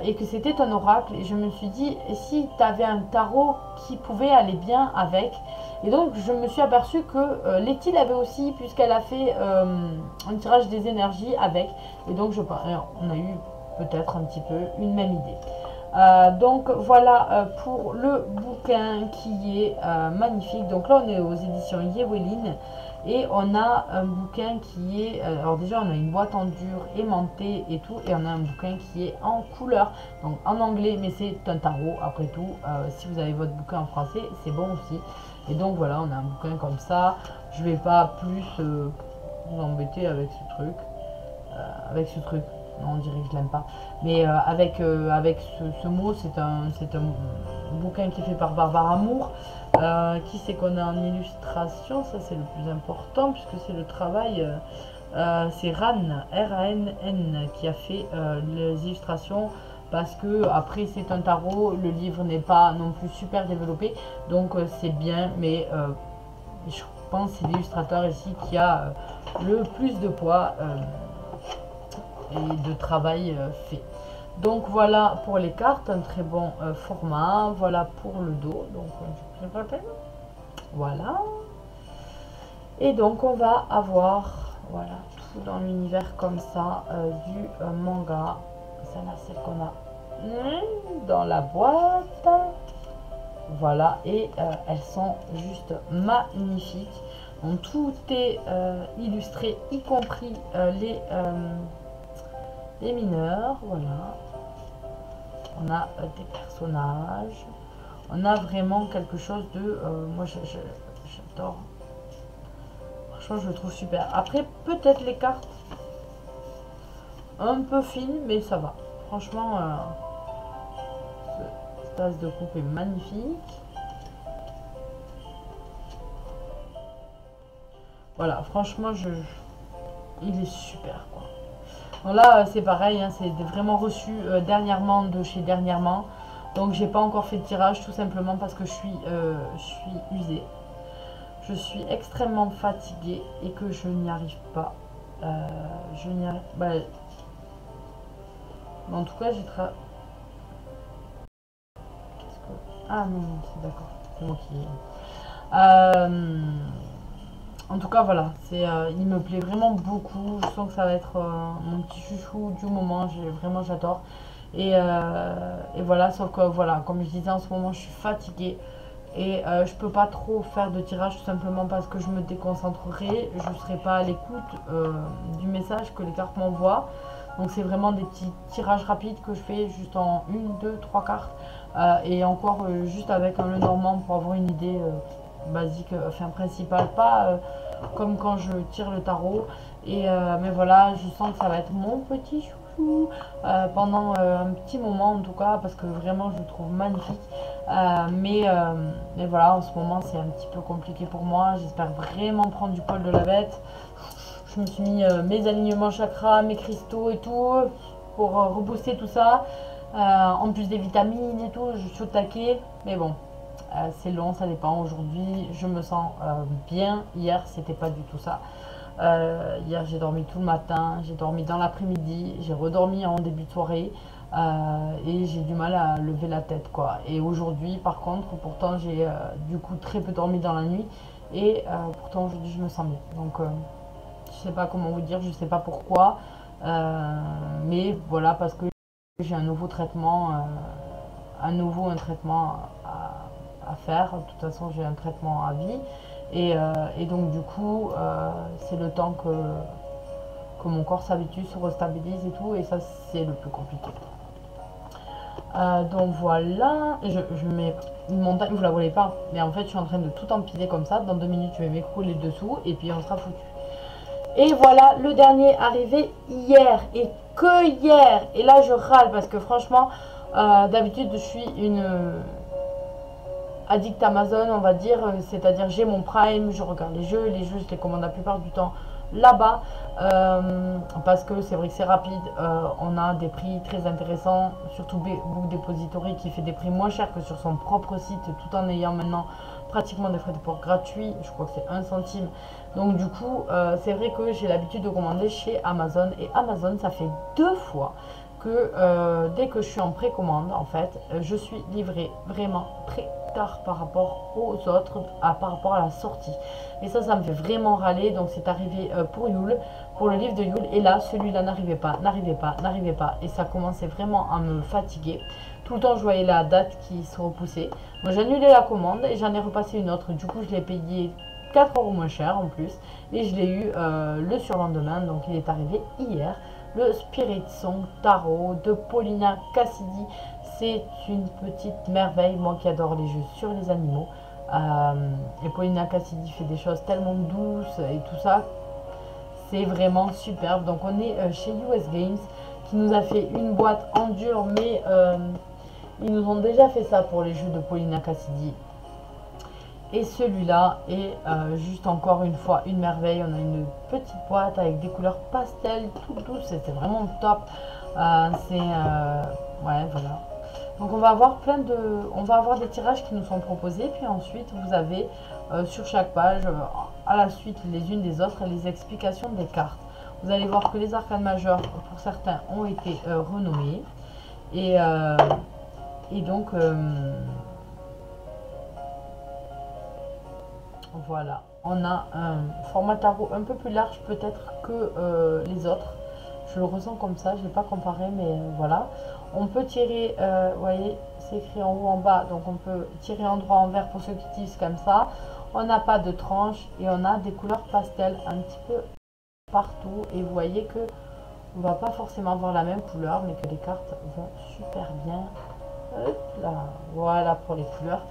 et que c'était un oracle, et je me suis dit, si tu avais un tarot qui pouvait aller bien avec. Et donc, je me suis aperçue que Letty l'avait aussi, puisqu'elle a fait un tirage des énergies avec. Et donc, on a eu peut-être un petit peu une même idée. Donc voilà pour le bouquin qui est magnifique. Donc là on est aux éditions Yewelin et on a un bouquin qui est, alors déjà on a une boîte en dur aimantée et tout, et on a un bouquin qui est en couleur, donc en anglais, mais c'est un tarot après tout. Si vous avez votre bouquin en français, c'est bon aussi. Et donc voilà, on a un bouquin comme ça. Je vais pas plus vous embêter avec ce truc. Non, on dirait que je l'aime pas. Mais avec ce mot, c'est un bouquin qui est fait par Barbara Moore. Qui c'est qu'on a en illustration? Ça, c'est le plus important, puisque c'est le travail. C'est R-A-N-N, qui a fait les illustrations. Parce que après c'est un tarot, le livre n'est pas non plus super développé. Donc c'est bien, mais je pense que c'est l'illustrateur ici qui a le plus de poids. Et de travail fait. Donc voilà pour les cartes, un très bon format. Voilà pour le dos. Donc je rappelle. Voilà. Et donc on va avoir voilà tout dans l'univers comme ça du manga. Celle-là, celle qu'on a dans la boîte. Voilà, et elles sont juste magnifiques. Donc tout est illustré, y compris les mineurs, voilà. On a des personnages. On a vraiment quelque chose de... moi, j'adore. Franchement, je le trouve super. Après, peut-être les cartes un peu fines, mais ça va. Franchement, cette tasse de coupe est magnifique. Voilà, franchement, il est super, quoi. Donc là, c'est pareil, hein, c'est vraiment reçu dernièrement de chez Dernièrement. Donc, j'ai pas encore fait de tirage, tout simplement parce que je suis usée. Je suis extrêmement fatiguée et que je n'y arrive pas. Je n'y arrive pas. Bah, en tout cas, j'ai Ah non, c'est d'accord. C'est moi qui... En tout cas, voilà, il me plaît vraiment beaucoup. Je sens que ça va être mon petit chouchou du moment. J'adore. Et voilà, sauf que voilà, comme je disais, en ce moment, je suis fatiguée. Et je peux pas trop faire de tirage tout simplement parce que je me déconcentrerai. Je ne serai pas à l'écoute du message que les cartes m'envoient. Donc c'est vraiment des petits tirages rapides que je fais juste en 1, 2, 3 cartes. Et encore juste avec le normand pour avoir une idée basique, enfin principale, pas comme quand je tire le tarot. Mais voilà, je sens que ça va être mon petit chouchou pendant un petit moment en tout cas, parce que vraiment je le trouve magnifique. Mais voilà, en ce moment c'est un petit peu compliqué pour moi. J'espère vraiment prendre du poil de la bête. Je me suis mis mes alignements chakras, mes cristaux et tout pour rebooster tout ça. En plus des vitamines et tout, je suis au taquet. Mais bon, c'est long, ça dépend. Aujourd'hui, je me sens bien. Hier, c'était pas du tout ça. Hier, j'ai dormi tout le matin, j'ai dormi dans l'après-midi, j'ai redormi en début de soirée et j'ai du mal à lever la tête, quoi. Et aujourd'hui, par contre, pourtant, j'ai du coup très peu dormi dans la nuit et pourtant aujourd'hui, je me sens bien. Donc, je sais pas comment vous dire, je sais pas pourquoi, mais voilà, parce que j'ai un nouveau traitement, un traitement à faire. De toute façon, j'ai un traitement à vie. Et donc, du coup, c'est le temps que mon corps s'habitue, se restabilise et tout. Et ça, c'est le plus compliqué. Donc voilà, je mets une montagne, vous la voyez pas, mais en fait, je suis en train de tout empiler comme ça. Dans 2 minutes, je vais m'écrouler dessous et puis on sera foutu. Et voilà, le dernier arrivé hier. Et que hier. Et là, je râle parce que franchement, d'habitude, je suis une addict Amazon, on va dire. C'est-à-dire, j'ai mon Prime, je regarde les jeux, je les commande la plupart du temps là-bas. Parce que c'est vrai que c'est rapide. On a des prix très intéressants. Surtout Book Depository qui fait des prix moins chers que sur son propre site, tout en ayant maintenant pratiquement des frais de port gratuits. Je crois que c'est 1 centime. Donc du coup, c'est vrai que j'ai l'habitude de commander chez Amazon. Et Amazon, ça fait 2 fois que dès que je suis en précommande, en fait, je suis livrée vraiment très tard par rapport aux autres, par rapport à la sortie. Et ça me fait vraiment râler. Donc c'est arrivé pour Yule, pour le livre de Yule. Et là, celui-là n'arrivait pas. Et ça commençait vraiment à me fatiguer. Tout le temps, je voyais la date qui se repoussait. Moi, j'ai annulé la commande et j'en ai repassé une autre. Du coup, je l'ai payé 4 euros moins cher en plus. Et je l'ai eu le surlendemain. Donc, il est arrivé hier. Le Spirit Song Tarot de Paulina Cassidy. C'est une petite merveille. Moi qui adore les jeux sur les animaux. Et Paulina Cassidy fait des choses tellement douces et tout ça. C'est vraiment superbe. Donc, on est chez US Games qui nous a fait une boîte en dur, mais ils nous ont déjà fait ça pour les jeux de Paulina Cassidy. Et celui-là est juste encore une fois une merveille. On a une petite boîte avec des couleurs pastel, tout douce. C'était vraiment top. Ouais, voilà. Donc on va avoir on va avoir des tirages qui nous sont proposés. Puis ensuite, vous avez sur chaque page, à la suite les unes des autres, les explications des cartes. Vous allez voir que les arcanes majeures, pour certains, ont été renommés. Et donc, voilà. On a un format tarot un peu plus large peut-être que les autres. Je le ressens comme ça, je n'ai pas comparé, mais voilà. On peut tirer, vous voyez, c'est écrit en haut, en bas. Donc, on peut tirer en droit, en vert pour ceux qui tissent comme ça. On n'a pas de tranche et on a des couleurs pastel un petit peu partout. Et vous voyez que on va pas forcément avoir la même couleur, mais que les cartes vont super bien. Hop là, voilà pour les couleurs.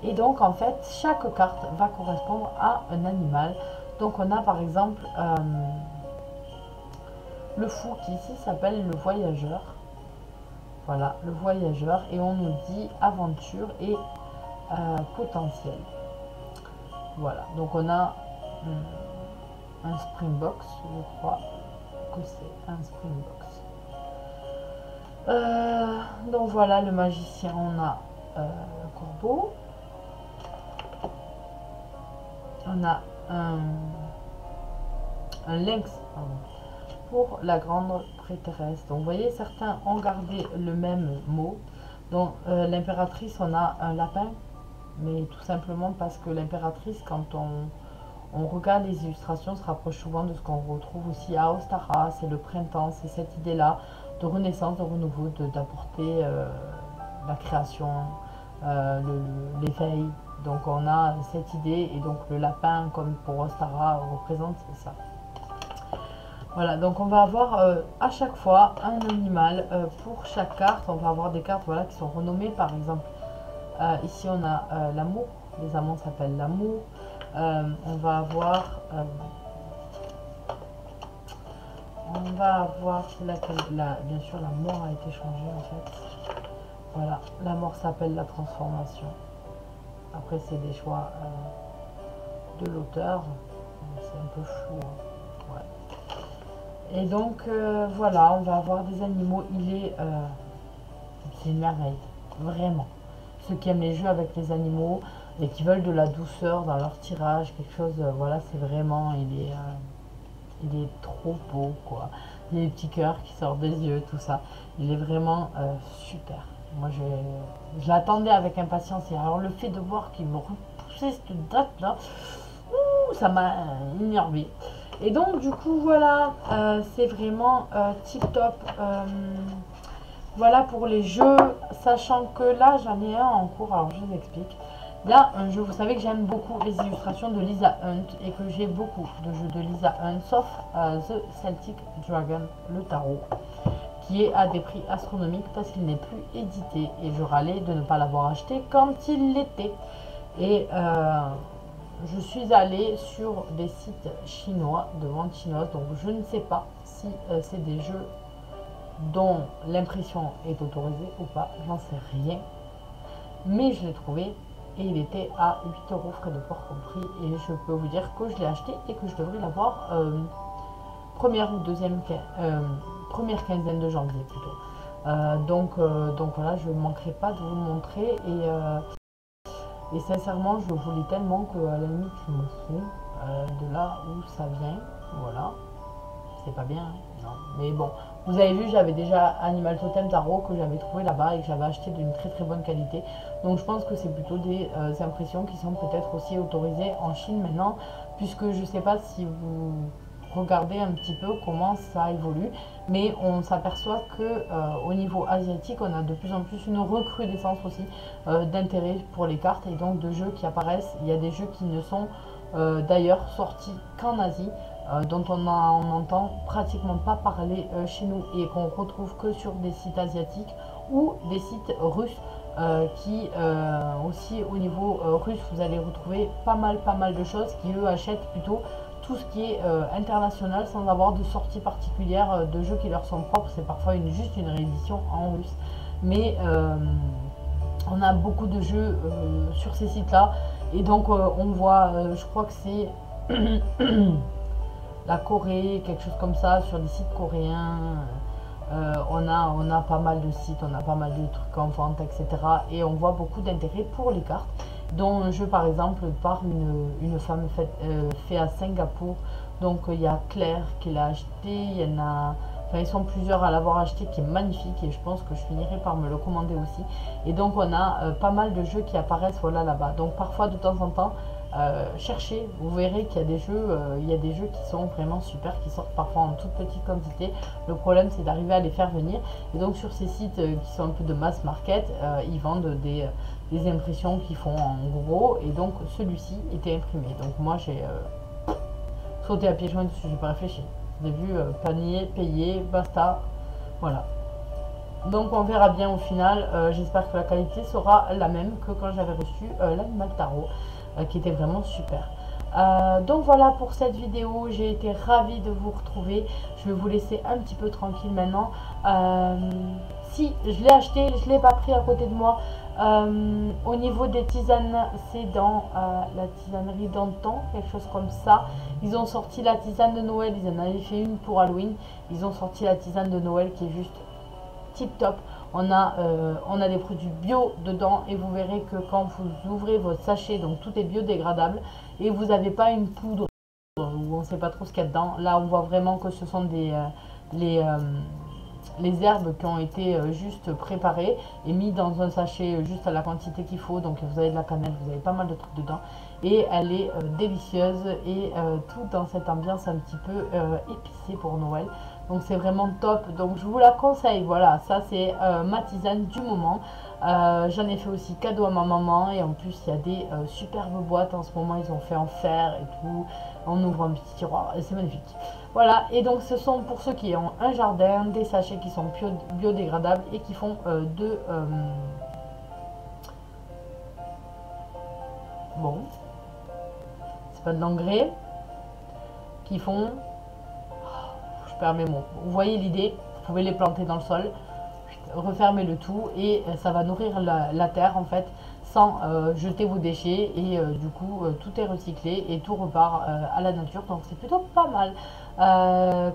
Et donc en fait, chaque carte va correspondre à un animal. Donc on a par exemple le fou qui ici s'appelle le voyageur. Voilà, le voyageur. Et on nous dit aventure et potentiel. Voilà, donc on a un Springbox, je crois que c'est un Springbox. Donc voilà, le magicien, on a un corbeau. On a un lynx pour la grande prêtresse. Donc vous voyez, certains ont gardé le même mot. Donc l'impératrice, on a un lapin, mais tout simplement parce que l'impératrice, quand on regarde les illustrations, se rapproche souvent de ce qu'on retrouve aussi à Ostara. C'est le printemps, c'est cette idée-là de renaissance, de renouveau, d'apporter la création, l'éveil. Donc on a cette idée, et donc le lapin, comme pour Ostara, représente ça. Voilà, donc on va avoir à chaque fois un animal pour chaque carte. On va avoir des cartes, voilà, qui sont renommées. Par exemple, ici on a l'amour. Les amants s'appellent l'amour. On va avoir bien sûr la mort a été changée en fait. Voilà, la mort s'appelle la transformation. Après c'est des choix de l'auteur, c'est un peu flou, hein. Ouais. Et donc voilà, on va avoir des animaux. C'est une merveille, vraiment. ceux qui aiment les jeux avec les animaux et qui veulent de la douceur dans leur tirage, quelque chose, voilà, c'est vraiment, il est trop beau, quoi. Il y a des petits cœurs qui sortent des yeux, tout ça. Il est vraiment super. Moi, je l'attendais avec impatience. Et alors, le fait de voir qu'il me repoussait cette date-là, ça m'a énervé. Et donc, du coup, voilà, c'est vraiment tip top. Voilà pour les jeux, sachant que là, j'en ai un en cours. Alors, je vous explique. Là, un jeu, vous savez que j'aime beaucoup les illustrations de Lisa Hunt et que j'ai beaucoup de jeux de Lisa Hunt, sauf The Celtic Dragon, le tarot, qui est à des prix astronomiques parce qu'il n'est plus édité. Et je râlais de ne pas l'avoir acheté quand il l'était. Et je suis allée sur des sites chinois, de vente chinoise, donc je ne sais pas si c'est des jeux dont l'impression est autorisée ou pas, j'en sais rien. Mais je l'ai trouvé et il était à 8 euros frais de port compris. Et je peux vous dire que je l'ai acheté et que je devrais l'avoir première ou deuxième première quinzaine de janvier plutôt. Donc voilà, je ne manquerai pas de vous le montrer. Et sincèrement, je vous lis tellement que à la limite, je me fous de là où ça vient. Voilà. C'est pas bien, hein, non. Mais bon, vous avez vu, j'avais déjà Animal Totem Tarot que j'avais trouvé là-bas et que j'avais acheté d'une très très bonne qualité. Donc je pense que c'est plutôt des impressions qui sont peut-être aussi autorisées en Chine maintenant, puisque je sais pas si vous regardez un petit peu comment ça évolue, mais on s'aperçoit que au niveau asiatique, on a de plus en plus une recrudescence aussi d'intérêt pour les cartes et donc de jeux qui apparaissent. Il y a des jeux qui ne sont d'ailleurs sortis qu'en Asie. Dont on n'entend pratiquement pas parler chez nous et qu'on retrouve que sur des sites asiatiques ou des sites russes qui aussi au niveau russe vous allez retrouver pas mal de choses qui eux achètent plutôt tout ce qui est international sans avoir de sortie particulière de jeux qui leur sont propres. C'est parfois juste une réédition en russe, mais on a beaucoup de jeux sur ces sites là et donc on voit je crois que c'est la Corée, quelque chose comme ça, sur des sites coréens. On a pas mal de sites, on a pas mal de trucs en vente, etc. Et on voit beaucoup d'intérêt pour les cartes, dont un jeu par exemple par une femme fait à Singapour. Donc il y a Claire qui l'a acheté, il y en a... Enfin, ils sont plusieurs à l'avoir acheté, qui est magnifique et je pense que je finirai par me le commander aussi. Et donc on a pas mal de jeux qui apparaissent voilà là-bas. Donc parfois de temps en temps, cherchez, vous verrez qu'il y a des jeux qui sont vraiment super, qui sortent parfois en toute petite quantité. Le problème c'est d'arriver à les faire venir. Et donc sur ces sites qui sont un peu de mass market, ils vendent des impressions qui font en gros. Et donc celui-ci était imprimé. Donc moi j'ai sauté à pieds joints dessus, j'ai pas réfléchi. J'ai vu panier, payé, basta. Voilà. Donc on verra bien au final. J'espère que la qualité sera la même que quand j'avais reçu l'Animal Tarot, qui était vraiment super. Donc voilà pour cette vidéo, j'ai été ravie de vous retrouver. Je vais vous laisser un petit peu tranquille maintenant. Si je l'ai acheté, je ne l'ai pas pris à côté de moi. Au niveau des tisanes, c'est dans la tisanerie d'Anton, quelque chose comme ça. Ils ont sorti la tisane de Noël, ils en avaient fait une pour Halloween. Ils ont sorti la tisane de Noël qui est juste tip top. On a des produits bio dedans et vous verrez que quand vous ouvrez votre sachet, donc tout est biodégradable et vous n'avez pas une poudre où on ne sait pas trop ce qu'il y a dedans. Là on voit vraiment que ce sont les herbes qui ont été juste préparées et mis dans un sachet juste à la quantité qu'il faut. Donc vous avez de la cannelle, vous avez pas mal de trucs dedans et elle est délicieuse et tout dans cette ambiance un petit peu épicée pour Noël. Donc c'est vraiment top, donc je vous la conseille. Voilà, ça c'est ma tisane du moment. J'en ai fait aussi cadeau à ma maman et en plus il y a des superbes boîtes en ce moment, ils ont fait en fer et tout. On ouvre un petit tiroir et c'est magnifique. Voilà, et donc ce sont pour ceux qui ont un jardin, des sachets qui sont biodégradables et qui font bon, c'est pas de l'engrais, qui font... Je perds mes mots. Vous voyez l'idée, vous pouvez les planter dans le sol, refermer le tout et ça va nourrir la terre en fait. sans jeter vos déchets et du coup tout est recyclé et tout repart à la nature, donc c'est plutôt pas mal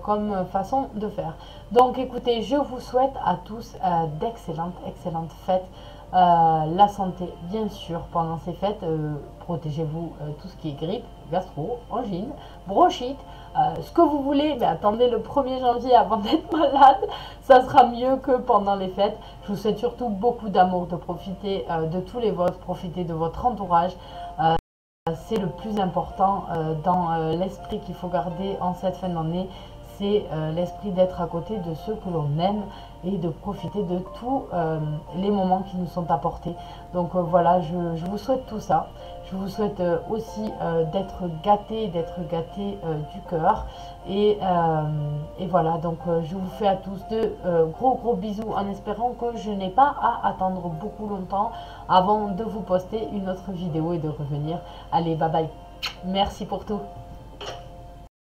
comme façon de faire. Donc écoutez, je vous souhaite à tous d'excellentes fêtes. La santé, bien sûr, pendant ces fêtes, protégez-vous tout ce qui est grippe, gastro, angine, bronchite, ce que vous voulez, mais attendez le 1er janvier avant d'être malade, ça sera mieux que pendant les fêtes. Je vous souhaite surtout beaucoup d'amour, de profiter de tous les vôtres, profiter de votre entourage. C'est le plus important dans l'esprit qu'il faut garder en cette fin d'année, c'est l'esprit d'être à côté de ceux que l'on aime et de profiter de tous les moments qui nous sont apportés. Donc voilà, je vous souhaite tout ça. Je vous souhaite aussi d'être gâtés du cœur. Et voilà, donc je vous fais à tous de gros bisous en espérant que je n'ai pas à attendre beaucoup longtemps avant de vous poster une autre vidéo et de revenir. Allez, bye bye. Merci pour tout.